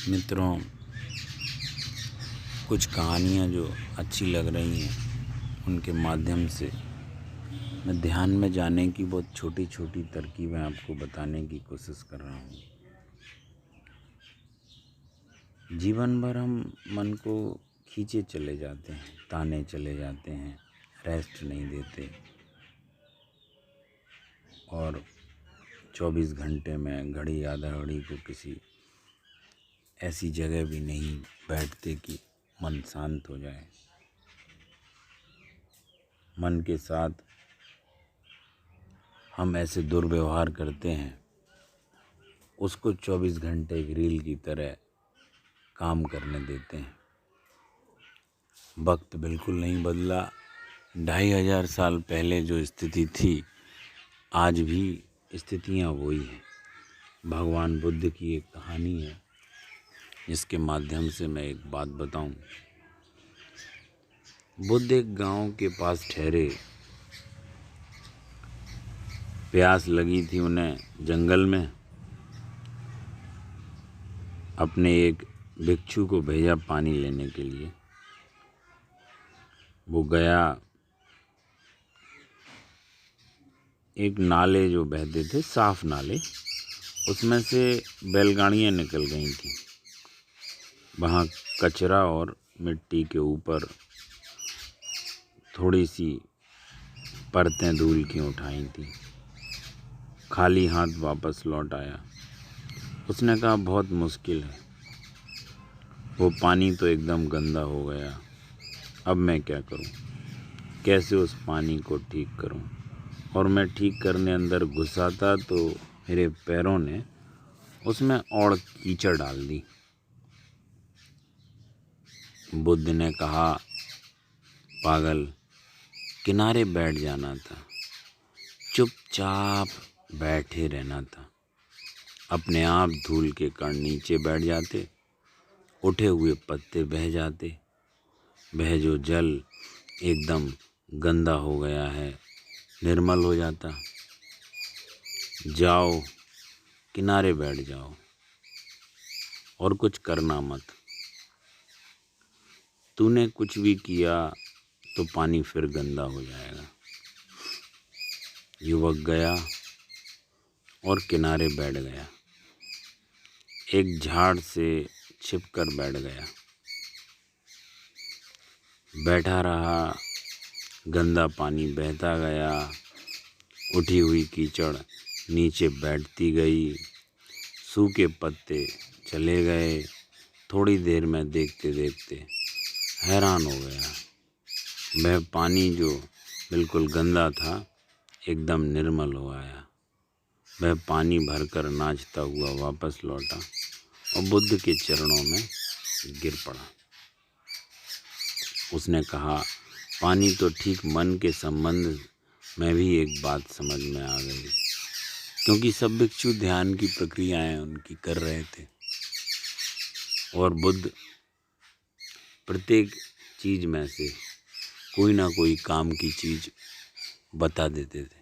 मित्रों, कुछ कहानियाँ जो अच्छी लग रही हैं उनके माध्यम से मैं ध्यान में जाने की बहुत छोटी छोटी तरकीबें आपको बताने की कोशिश कर रहा हूँ। जीवन भर हम मन को खींचे चले जाते हैं, ताने चले जाते हैं, रेस्ट नहीं देते और 24 घंटे में घड़ी आधा घड़ी को किसी ऐसी जगह भी नहीं बैठते कि मन शांत हो जाए। मन के साथ हम ऐसे दुर्व्यवहार करते हैं, उसको 24 घंटे एक रील की तरह काम करने देते हैं। वक्त बिल्कुल नहीं बदला। 2500 साल पहले जो स्थिति थी, आज भी स्थितियाँ वही हैं। भगवान बुद्ध की एक कहानी है जिसके माध्यम से मैं एक बात बताऊं। बुद्ध एक गांव के पास ठहरे, प्यास लगी थी उन्हें जंगल में। अपने एक भिक्षु को भेजा पानी लेने के लिए। वो गया, एक नाले जो बहते थे, साफ नाले, उसमें से बैलगाड़ियाँ निकल गई थी। वहाँ कचरा और मिट्टी के ऊपर थोड़ी सी परतें धूल की उठाई थी। खाली हाथ वापस लौट आया। उसने कहा बहुत मुश्किल है, वो पानी तो एकदम गंदा हो गया। अब मैं क्या करूं? कैसे उस पानी को ठीक करूं? और मैं ठीक करने अंदर घुसा था तो मेरे पैरों ने उसमें और कीचड़ डाल दी। बुद्ध ने कहा, पागल, किनारे बैठ जाना था, चुपचाप बैठे रहना था। अपने आप धूल के कण नीचे बैठ जाते, उठे हुए पत्ते बह जाते। वह जो जल एकदम गंदा हो गया है निर्मल हो जाता। जाओ, किनारे बैठ जाओ और कुछ करना मत। तूने कुछ भी किया तो पानी फिर गंदा हो जाएगा। युवक गया और किनारे बैठ गया। एक झाड़ से छिपकर बैठ गया। बैठा रहा, गंदा पानी बहता गया, उठी हुई कीचड़ नीचे बैठती गई, सूखे पत्ते चले गए। थोड़ी देर में देखते देखते हैरान हो गया। वह पानी जो बिल्कुल गंदा था एकदम निर्मल हो आया। वह पानी भरकर नाचता हुआ वापस लौटा और बुद्ध के चरणों में गिर पड़ा। उसने कहा, पानी तो ठीक। मन के संबंध में भी एक बात समझ में आ गई, क्योंकि सब भिक्षु ध्यान की प्रक्रियाएं उनकी कर रहे थे और बुद्ध प्रत्येक चीज में से कोई ना कोई काम की चीज बता देते थे।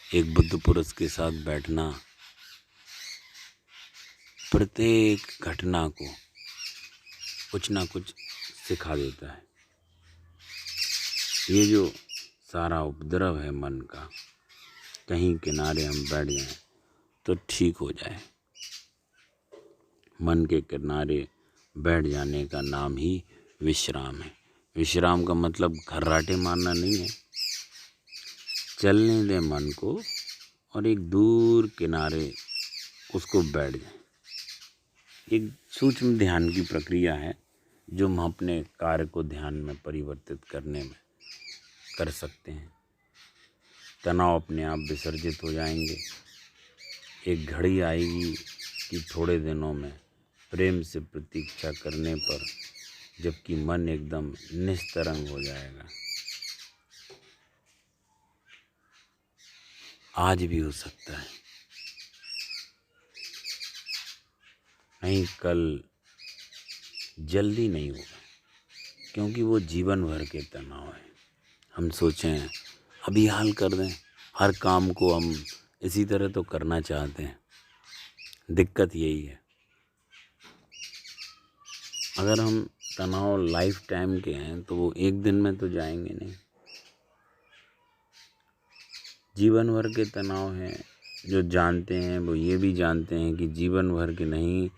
एक बुद्ध पुरुष के साथ बैठना प्रत्येक घटना को कुछ ना कुछ सिखा देता है। ये जो सारा उपद्रव है मन का, कहीं किनारे हम बैठ जाएं तो ठीक हो जाए। मन के किनारे बैठ जाने का नाम ही विश्राम है। विश्राम का मतलब खर्राटे मारना नहीं है। चलने दे मन को और एक दूर किनारे उसको बैठ जाए। एक सूक्ष्म ध्यान की प्रक्रिया है जो हम अपने कार्य को ध्यान में परिवर्तित करने में कर सकते हैं। तनाव अपने आप विसर्जित हो जाएंगे। एक घड़ी आएगी कि थोड़े दिनों में प्रेम से प्रतीक्षा करने पर, जबकि मन एकदम निस्तरंग हो जाएगा। आज भी हो सकता है, नहीं कल, जल्दी नहीं होगा, क्योंकि वो जीवन भर के तनाव है। हम सोचें अभी हाल कर दें, हर काम को हम इसी तरह तो करना चाहते हैं। दिक्कत यही है। अगर हम तनाव लाइफ टाइम के हैं तो वो एक दिन में तो जाएंगे नहीं। जीवन भर के तनाव हैं। जो जानते हैं वो ये भी जानते हैं कि जीवन भर के नहीं,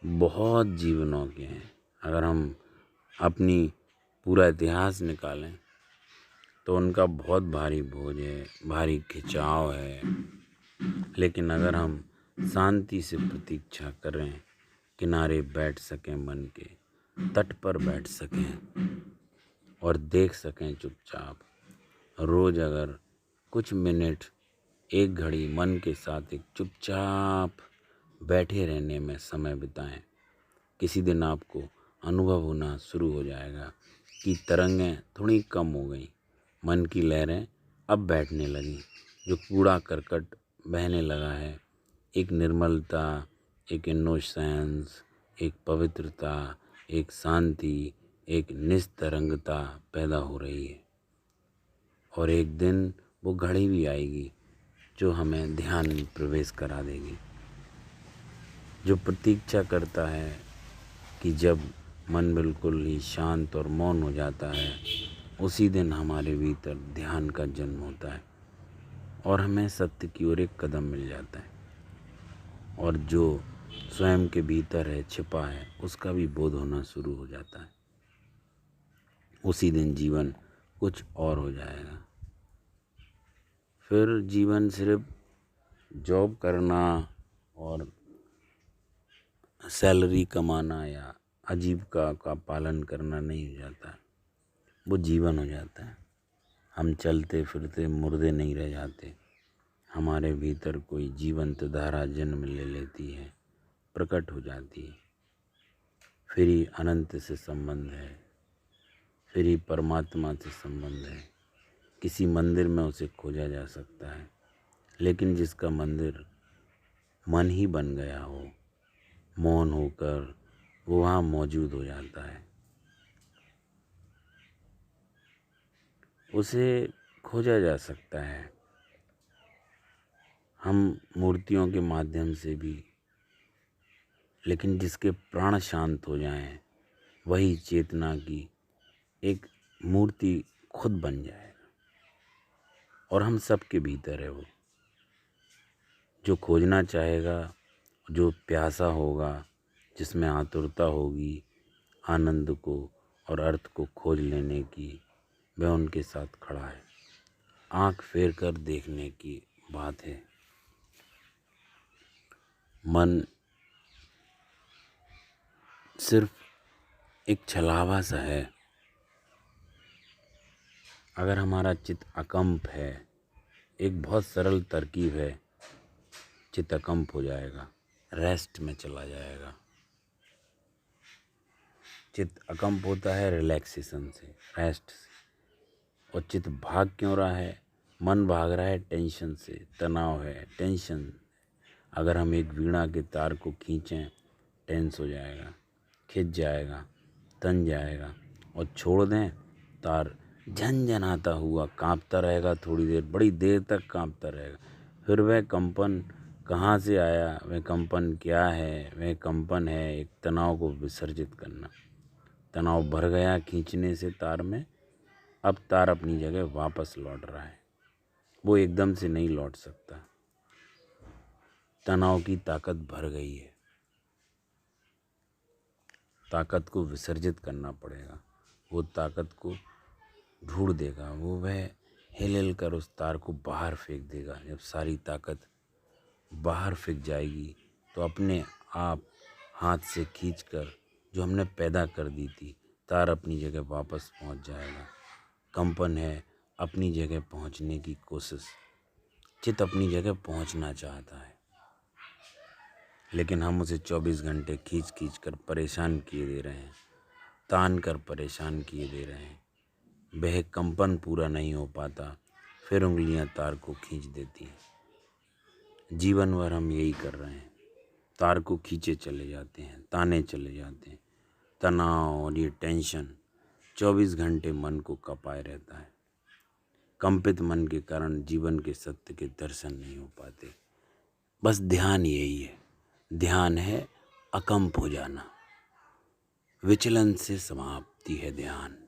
बहुत जीवनों के हैं। अगर हम अपनी पूरा इतिहास निकालें तो उनका बहुत भारी बोझ है, भारी खिंचाव है। लेकिन अगर हम शांति से प्रतीक्षा करें, किनारे बैठ सकें, मन के तट पर बैठ सकें और देख सकें चुपचाप, रोज़ अगर कुछ मिनट, एक घड़ी मन के साथ एक चुपचाप बैठे रहने में समय बिताएं, किसी दिन आपको अनुभव होना शुरू हो जाएगा कि तरंगें थोड़ी कम हो गई, मन की लहरें अब बैठने लगी, जो कूड़ा करकट बहने लगा है, एक निर्मलता, एक इनोसेंस, एक पवित्रता, एक शांति, एक निस्तरंगता पैदा हो रही है। और एक दिन वो घड़ी भी आएगी जो हमें ध्यान में प्रवेश करा देगी, जो प्रतीक्षा करता है कि जब मन बिल्कुल ही शांत और मौन हो जाता है, उसी दिन हमारे भीतर ध्यान का जन्म होता है और हमें सत्य की ओर एक कदम मिल जाता है। और जो स्वयं के भीतर है, छिपा है, उसका भी बोध होना शुरू हो जाता है। उसी दिन जीवन कुछ और हो जाएगा। फिर जीवन सिर्फ जॉब करना और सैलरी कमाना या आजीविका का पालन करना नहीं हो जाता है, वो जीवन हो जाता है। हम चलते फिरते मुर्दे नहीं रह जाते, हमारे भीतर कोई जीवंत धारा जन्म ले लेती है, प्रकट हो जाती है। फिर ही अनंत से संबंध है, फिर ही परमात्मा से संबंध है। किसी मंदिर में उसे खोजा जा सकता है, लेकिन जिसका मंदिर मन ही बन गया हो, मौन होकर वो वहाँ मौजूद हो जाता है। उसे खोजा जा सकता है हम मूर्तियों के माध्यम से भी, लेकिन जिसके प्राण शांत हो जाएं, वही चेतना की एक मूर्ति खुद बन जाएगा। और हम सबके भीतर है वो, जो खोजना चाहेगा, जो प्यासा होगा, जिसमें आतुरता होगी आनंद को और अर्थ को खोज लेने की, वह उनके साथ खड़ा है। आँख फेर कर देखने की बात है। मन सिर्फ एक छलावा सा है। अगर हमारा चित्त अकंप है, एक बहुत सरल तरकीब है, चित्त अकंप हो जाएगा, रेस्ट में चला जाएगा। चित्त अकंप होता है रिलैक्सेशन से, रेस्ट से। और चित्त भाग क्यों रहा है? मन भाग रहा है टेंशन से, तनाव है, टेंशन। अगर हम एक वीणा के तार को खींचें, टेंस हो जाएगा, खिंच जाएगा, तन जाएगा, और छोड़ दें, तार झनझनाता हुआ कांपता रहेगा थोड़ी देर, बड़ी देर तक कांपता रहेगा। फिर वह कंपन कहाँ से आया, वह कंपन क्या है? वह कंपन है एक तनाव को विसर्जित करना। तनाव भर गया खींचने से तार में, अब तार अपनी जगह वापस लौट रहा है। वो एकदम से नहीं लौट सकता। तनाव की ताकत भर गई है, ताकत को विसर्जित करना पड़ेगा। वो ताकत को ढूंढ देगा, वो वह हिल हिल कर उस तार को बाहर फेंक देगा। जब सारी ताकत बाहर फेंक जाएगी तो अपने आप हाथ से खींचकर जो हमने पैदा कर दी थी, तार अपनी जगह वापस पहुंच जाएगा। कंपन है अपनी जगह पहुंचने की कोशिश। चित्त अपनी जगह पहुंचना चाहता है, लेकिन हम उसे 24 घंटे खींच खींच कर परेशान किए दे रहे हैं, तान कर परेशान किए दे रहे हैं। वह कंपन पूरा नहीं हो पाता, फिर उंगलियां तार को खींच देती हैं। जीवन भर हम यही कर रहे हैं, तार को खींचे चले जाते हैं, ताने चले जाते हैं। तनाव और ये टेंशन 24 घंटे मन को कपाए रहता है। कंपित मन के कारण जीवन के सत्य के दर्शन नहीं हो पाते। बस ध्यान यही है, ध्यान है अकंप हो जाना। विचलन से समाप्ति है ध्यान।